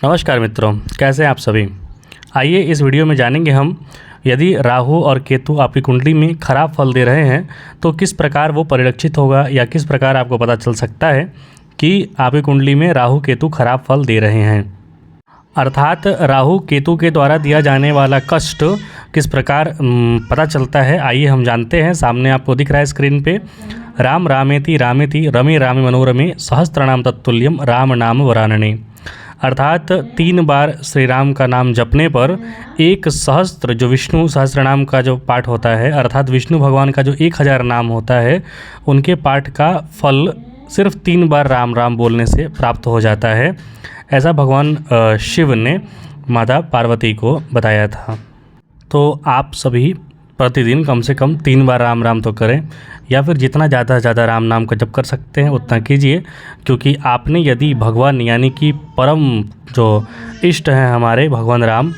नमस्कार मित्रों, कैसे हैं आप सभी। आइए इस वीडियो में जानेंगे हम यदि राहु और केतु आपकी कुंडली में खराब फल दे रहे हैं तो किस प्रकार वो परिलक्षित होगा या किस प्रकार आपको पता चल सकता है कि आपकी कुंडली में राहु केतु खराब फल दे रहे हैं। अर्थात राहु केतु के द्वारा दिया जाने वाला कष्ट किस प्रकार पता चलता है, आइए हम जानते हैं। सामने आपको दिख रहा है स्क्रीन पे, राम रामेति रामेति रमे रामे मनोरमे सहस्त्रनाम तत्तुल्यम राम नाम वरानने। अर्थात 3 बार श्री राम का नाम जपने पर एक सहस्त्र, जो विष्णु सहस्त्रनाम का जो पाठ होता है, अर्थात विष्णु भगवान का जो 1000 नाम होता है, उनके पाठ का फल सिर्फ 3 बार राम राम बोलने से प्राप्त हो जाता है। ऐसा भगवान शिव ने माता पार्वती को बताया था। तो आप सभी प्रतिदिन कम से कम 3 बार राम राम तो करें, या फिर जितना ज़्यादा से ज़्यादा राम नाम का जप कर सकते हैं उतना कीजिए। क्योंकि आपने यदि भगवान यानी कि परम जो इष्ट हैं हमारे भगवान राम,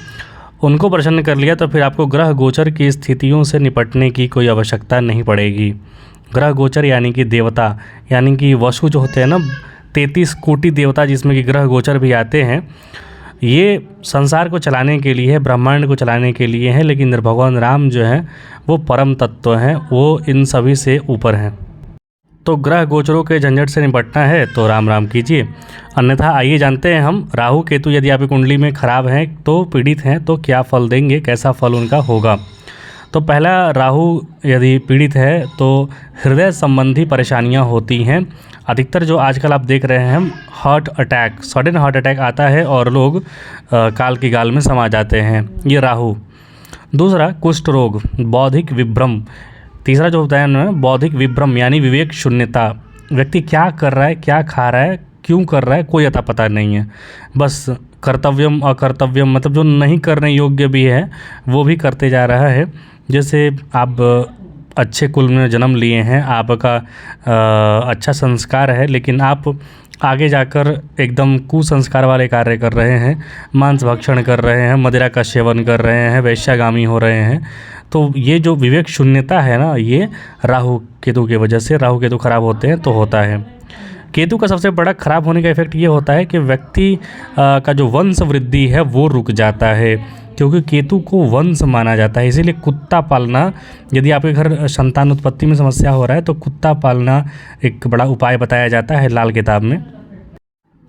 उनको प्रसन्न कर लिया तो फिर आपको ग्रह गोचर की स्थितियों से निपटने की कोई आवश्यकता नहीं पड़ेगी। ग्रह गोचर यानी कि देवता, यानी कि वसु जो होते हैं ना, 33 कोटि देवता जिसमें कि ग्रह गोचर भी आते हैं, ये संसार को चलाने के लिए है, ब्रह्मांड को चलाने के लिए है। लेकिन भगवान राम जो हैं वो परम तत्व हैं, वो इन सभी से ऊपर हैं। तो ग्रह गोचरों के झंझट से निपटना है तो राम राम कीजिए। अन्यथा आइए जानते हैं हम, राहु केतु यदि आपकी कुंडली में खराब हैं तो पीड़ित हैं तो क्या फल देंगे, कैसा फल उनका होगा। तो पहला, राहु यदि पीड़ित है तो हृदय संबंधी परेशानियां होती हैं। अधिकतर जो आजकल आप देख रहे हैं, heart attack, sudden heart attack आता है और लोग काल की गाल में समा जाते हैं, ये राहु। दूसरा, कुष्ठ रोग, बौद्धिक विभ्रम। तीसरा जो होता है ना, बौद्धिक विभ्रम यानी विवेक शून्यता। व्यक्ति क्या कर रहा है, क्या खा रहा है, क्यों कर रहा है, कोई अता पता नहीं है। बस कर्तव्यम अकर्तव्यम, मतलब जो नहीं करने योग्य भी है वो भी करते जा रहा है। जैसे आप अच्छे कुल में जन्म लिए हैं, आपका अच्छा संस्कार है, लेकिन आप आगे जाकर एकदम कुसंस्कार वाले कार्य कर रहे हैं, मांस भक्षण कर रहे हैं, मदिरा का सेवन कर रहे हैं, वैश्यागामी हो रहे हैं। तो ये जो विवेक शून्यता है ना, ये राहु केतु की वजह से, राहु केतु खराब होते हैं तो होता है। केतु का सबसे बड़ा खराब होने का इफेक्ट ये होता है कि व्यक्ति का जो वंश वृद्धि है वो रुक जाता है, क्योंकि केतु को वंश माना जाता है। इसीलिए कुत्ता पालना, यदि आपके घर संतान उत्पत्ति में समस्या हो रहा है तो कुत्ता पालना एक बड़ा उपाय बताया जाता है लाल किताब में।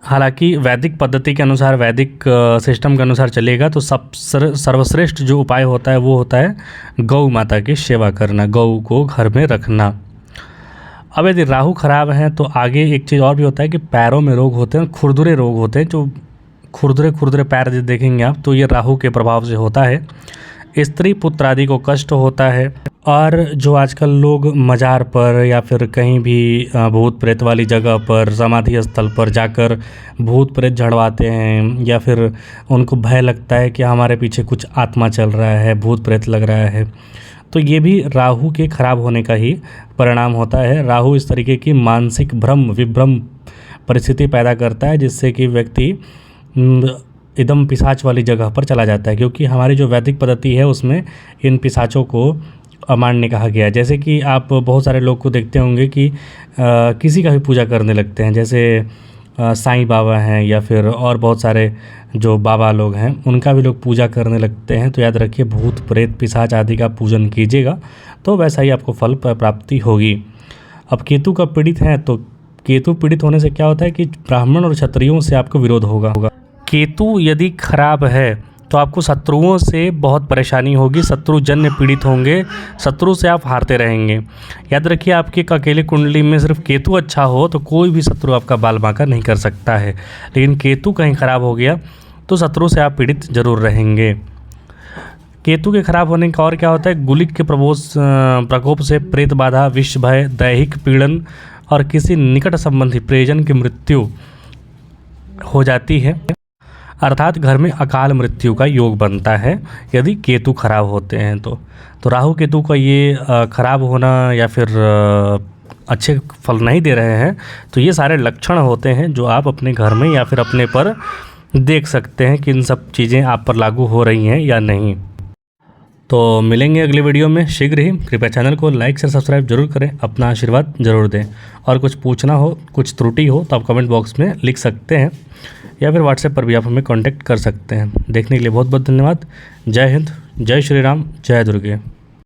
हालांकि वैदिक पद्धति के अनुसार, वैदिक सिस्टम के अनुसार चलेगा तो सर्वश्रेष्ठ जो उपाय होता है वो होता है गौ माता की सेवा करना, गौ को घर में रखना। अब यदि राहु खराब हैं तो आगे एक चीज़ और भी होता है कि पैरों में रोग होते हैं, खुरदुरे रोग होते हैं। जो खुरदुरे पैर देखेंगे आप तो ये राहु के प्रभाव से होता है। स्त्री पुत्र आदि को कष्ट होता है। और जो आजकल लोग मज़ार पर या फिर कहीं भी भूत प्रेत वाली जगह पर, समाधि स्थल पर जाकर भूत प्रेत झड़वाते हैं, या फिर उनको भय लगता है कि हमारे पीछे कुछ आत्मा चल रहा है, भूत प्रेत लग रहा है, तो ये भी राहु के खराब होने का ही परिणाम होता है। राहु इस तरीके की मानसिक भ्रम विभ्रम परिस्थिति पैदा करता है, जिससे कि व्यक्ति एकदम पिशाच वाली जगह पर चला जाता है। क्योंकि हमारी जो वैदिक पद्धति है उसमें इन पिशाचों को अमान्य कहा गया है। जैसे कि आप बहुत सारे लोग को देखते होंगे कि किसी का भी पूजा करने लगते हैं, जैसे साईं बाबा हैं या फिर और बहुत सारे जो बाबा लोग हैं उनका भी लोग पूजा करने लगते हैं। तो याद रखिए, भूत प्रेत पिशाच आदि का पूजन कीजिएगा तो वैसा ही आपको फल प्राप्ति होगी। अब केतु का पीड़ित हैं तो केतु पीड़ित होने से क्या होता है कि ब्राह्मण और क्षत्रियों से आपको विरोध होगा। केतु यदि खराब है तो आपको शत्रुओं से बहुत परेशानी होगी, शत्रुजन्य पीड़ित होंगे, शत्रु से आप हारते रहेंगे। याद रखिए, आपके अकेले कुंडली में सिर्फ केतु अच्छा हो तो कोई भी शत्रु आपका बाल बांका नहीं कर सकता है। लेकिन केतु कहीं खराब हो गया तो शत्रु से आप पीड़ित जरूर रहेंगे। केतु के खराब होने का और क्या होता है, गुलिक के प्रकोप से प्रेत बाधा, विष भय, दैहिक पीड़न और किसी निकट संबंधी परिजन की मृत्यु हो जाती है। अर्थात घर में अकाल मृत्यु का योग बनता है यदि केतु खराब होते हैं तो राहु केतु का ये खराब होना या फिर अच्छे फल नहीं दे रहे हैं, तो ये सारे लक्षण होते हैं जो आप अपने घर में या फिर अपने पर देख सकते हैं कि इन सब चीज़ें आप पर लागू हो रही हैं या नहीं। तो मिलेंगे अगले वीडियो में शीघ्र ही। कृपया चैनल को लाइक से सब्सक्राइब जरूर करें, अपना आशीर्वाद जरूर दें। और कुछ पूछना हो, कुछ त्रुटि हो तो आप कमेंट बॉक्स में लिख सकते हैं। या फिर व्हाट्सएप पर भी आप हमें कॉन्टैक्ट कर सकते हैं। देखने के लिए बहुत बहुत धन्यवाद। जय हिंद, जय श्री राम, जय दुर्गे।